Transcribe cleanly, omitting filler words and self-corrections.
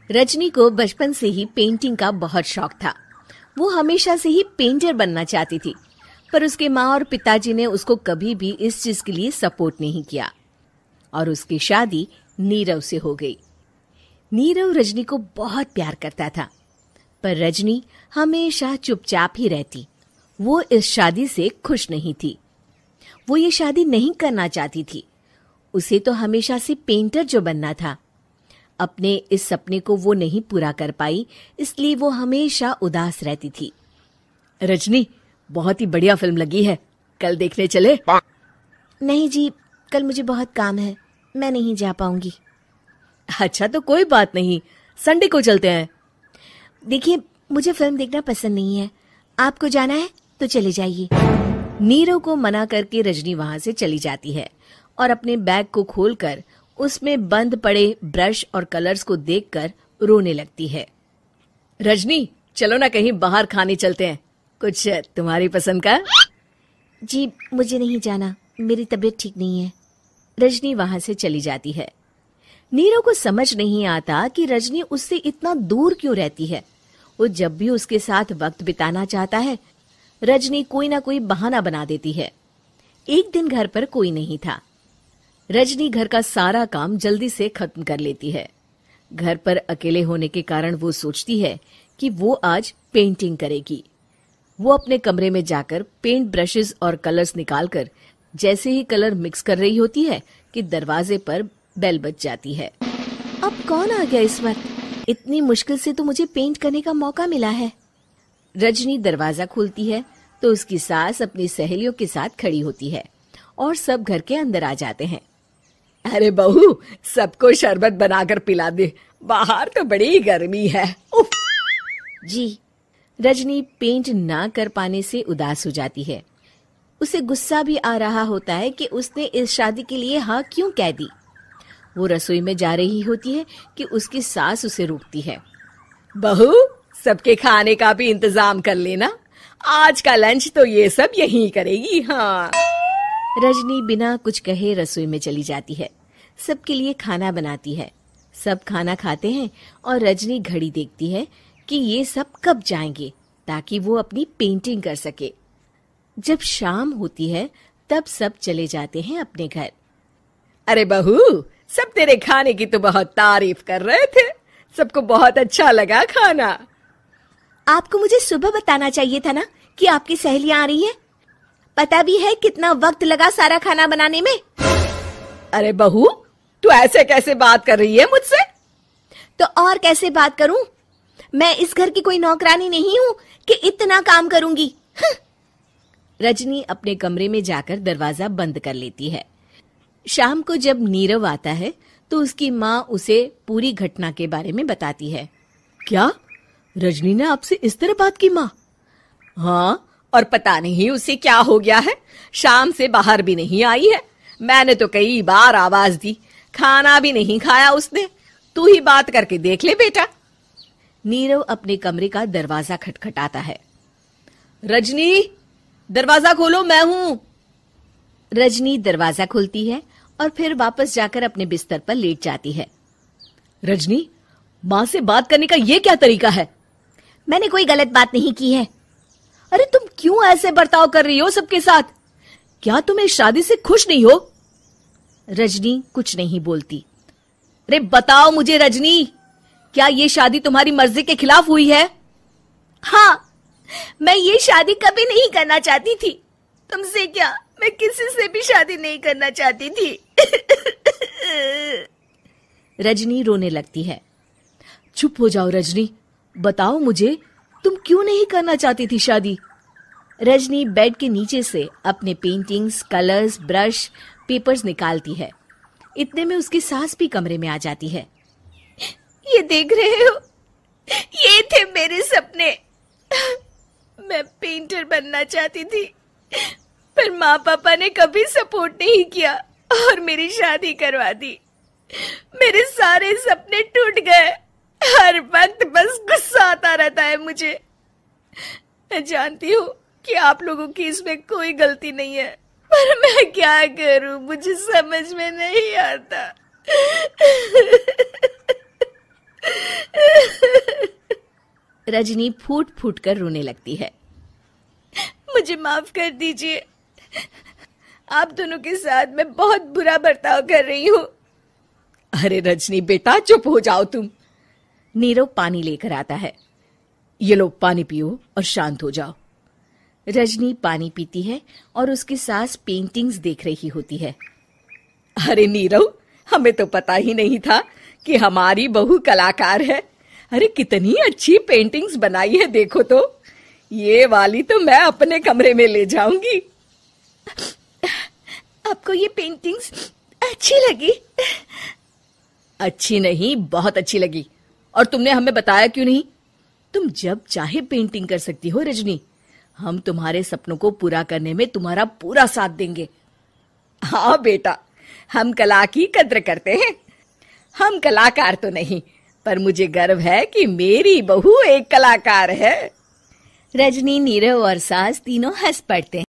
रजनी को बचपन से ही पेंटिंग का बहुत शौक था। वो हमेशा से ही पेंटर बनना चाहती थी, पर उसके माँ और पिताजी ने उसको कभी भी इस चीज के लिए सपोर्ट नहीं किया और उसकी शादी नीरव से हो गई। नीरव रजनी को बहुत प्यार करता था, पर रजनी हमेशा चुपचाप ही रहती। वो इस शादी से खुश नहीं थी। वो ये शादी नहीं करना चाहती थी। उसे तो हमेशा से पेंटर जो बनना था। अपने इस सपने को वो नहीं पूरा कर पाई, इसलिए वो हमेशा उदास रहती थी। रजनी, बहुत ही बढ़िया फिल्म लगी है, कल देखने चले? नहीं जी, कल मुझे बहुत काम है, मैं नहीं जा पाऊंगी। अच्छा तो कोई बात नहीं, संडे को चलते हैं। देखिए, मुझे फिल्म देखना पसंद नहीं है। आपको जाना है तो चले जाइए। नीरव को मना करके रजनी वहां से चली जाती है और अपने बैग को खोलकर उसमें बंद पड़े ब्रश और कलर्स को देखकर रोने लगती है। रजनी, चलो ना कहीं बाहर खाने चलते हैं, कुछ तुम्हारी पसंद का। जी, मुझे नहीं जाना, मेरी तबीयत ठीक नहीं है। रजनी वहां से चली जाती है। नीरव को समझ नहीं आता कि रजनी उससे इतना दूर क्यों रहती है। वो जब भी उसके साथ वक्त बिताना चाहता है, रजनी कोई ना कोई बहाना बना देती है। एक दिन घर पर कोई नहीं था। रजनी घर का सारा काम जल्दी से खत्म कर लेती है। घर पर अकेले होने के कारण वो सोचती है कि वो आज पेंटिंग करेगी। वो अपने कमरे में जाकर पेंट ब्रशेस और कलर्स निकालकर जैसे ही कलर मिक्स कर रही होती है कि दरवाजे पर बेल बज जाती है। अब कौन आ गया इस वक्त? इतनी मुश्किल से तो मुझे पेंट करने का मौका मिला है। रजनी दरवाजा खोलती है तो उसकी सास अपनी सहेलियों के साथ खड़ी होती है और सब घर के अंदर आ जाते हैं। अरे बहू, सबको शरबत बनाकर पिला दे, बाहर तो बड़ी गर्मी है। उफ। जी। रजनी पेंट ना कर पाने से उदास हो जाती है। उसे गुस्सा भी आ रहा होता है कि उसने इस शादी के लिए हाँ क्यों कह दी। वो रसोई में जा रही होती है कि उसकी सास उसे रोकती है। बहू, सबके खाने का भी इंतजाम कर लेना, आज का लंच तो ये सब यहीं करेगी। हाँ। रजनी बिना कुछ कहे रसोई में चली जाती है। सबके लिए खाना बनाती है। सब खाना खाते हैं और रजनी घड़ी देखती है कि ये सब कब जाएंगे ताकि वो अपनी पेंटिंग कर सके। जब शाम होती है तब सब चले जाते हैं अपने घर। अरे बहू, सब तेरे खाने की तो बहुत तारीफ कर रहे थे, सबको बहुत अच्छा लगा खाना। आपको मुझे सुबह बताना चाहिए था ना कि आपकी सहेलियां आ रही हैं। पता भी है कितना वक्त लगा सारा खाना बनाने में। अरे बहू, तू ऐसे कैसे बात कर रही है मुझसे? तो और कैसे बात करूं? मैं इस घर की कोई नौकरानी नहीं हूं कि इतना काम करूंगी। रजनी अपने कमरे में जाकर दरवाजा बंद कर लेती है। शाम को जब नीरव आता है तो उसकी माँ उसे पूरी घटना के बारे में बताती है। क्या रजनी ने आपसे इस तरह बात की माँ? हाँ, और पता नहीं उसे क्या हो गया है, शाम से बाहर भी नहीं आई है। मैंने तो कई बार आवाज दी, खाना भी नहीं खाया उसने। तू ही बात करके देख ले बेटा। नीरव अपने कमरे का दरवाजा खटखटाता है। रजनी, दरवाजा खोलो, मैं हूं। रजनी दरवाजा खोलती है और फिर वापस जाकर अपने बिस्तर पर लेट जाती है। रजनी, माँ से बात करने का ये क्या तरीका है? मैंने कोई गलत बात नहीं की है। अरे तुम क्यों ऐसे बर्ताव कर रही हो सबके साथ? क्या तुम इस शादी से खुश नहीं हो? रजनी कुछ नहीं बोलती। अरे बताओ मुझे रजनी, क्या ये शादी तुम्हारी मर्जी के खिलाफ हुई है? हाँ, मैं ये शादी कभी नहीं करना चाहती थी। तुमसे क्या, मैं किसी से भी शादी नहीं करना चाहती थी। रजनी रोने लगती है। चुप हो जाओ रजनी, बताओ मुझे, तुम क्यों नहीं करना चाहती थी शादी? रजनी बेड के नीचे से अपने पेंटिंग्स, कलर्स, ब्रश, पेपर्स निकालती है। इतने में उसकी सास भी कमरे में आ जाती है। ये देख रहे हो, ये थे मेरे सपने। मैं पेंटर बनना चाहती थी, पर माँ पापा ने कभी सपोर्ट नहीं किया और मेरी शादी करवा दी। मेरे सारे सपने टूट गए। हर वक्त बस गुस्सा आता रहता है मुझे। मैं जानती हूँ कि आप लोगों की इसमें कोई गलती नहीं है, पर मैं क्या करूं, मुझे समझ में नहीं आता। रजनी फूट फूट कर रोने लगती है। मुझे माफ कर दीजिए, आप दोनों के साथ मैं बहुत बुरा बर्ताव कर रही हूँ। अरे रजनी बेटा, चुप हो जाओ तुम। नीरव पानी लेकर आता है। ये लो पानी पियो और शांत हो जाओ। रजनी पानी पीती है और उसकी सास पेंटिंग्स देख रही होती है। अरे नीरव, हमें तो पता ही नहीं था कि हमारी बहू कलाकार है। अरे कितनी अच्छी पेंटिंग्स बनाई है, देखो तो। ये वाली तो मैं अपने कमरे में ले जाऊंगी। आपको ये पेंटिंग्स अच्छी लगी? अच्छी नहीं, बहुत अच्छी लगी। और तुमने हमें बताया क्यों नहीं? तुम जब चाहे पेंटिंग कर सकती हो रजनी। हम तुम्हारे सपनों को पूरा करने में तुम्हारा पूरा साथ देंगे। हाँ बेटा, हम कला की कद्र करते हैं। हम कलाकार तो नहीं, पर मुझे गर्व है कि मेरी बहू एक कलाकार है। रजनी, नीरव और सास तीनों हंस पड़ते हैं।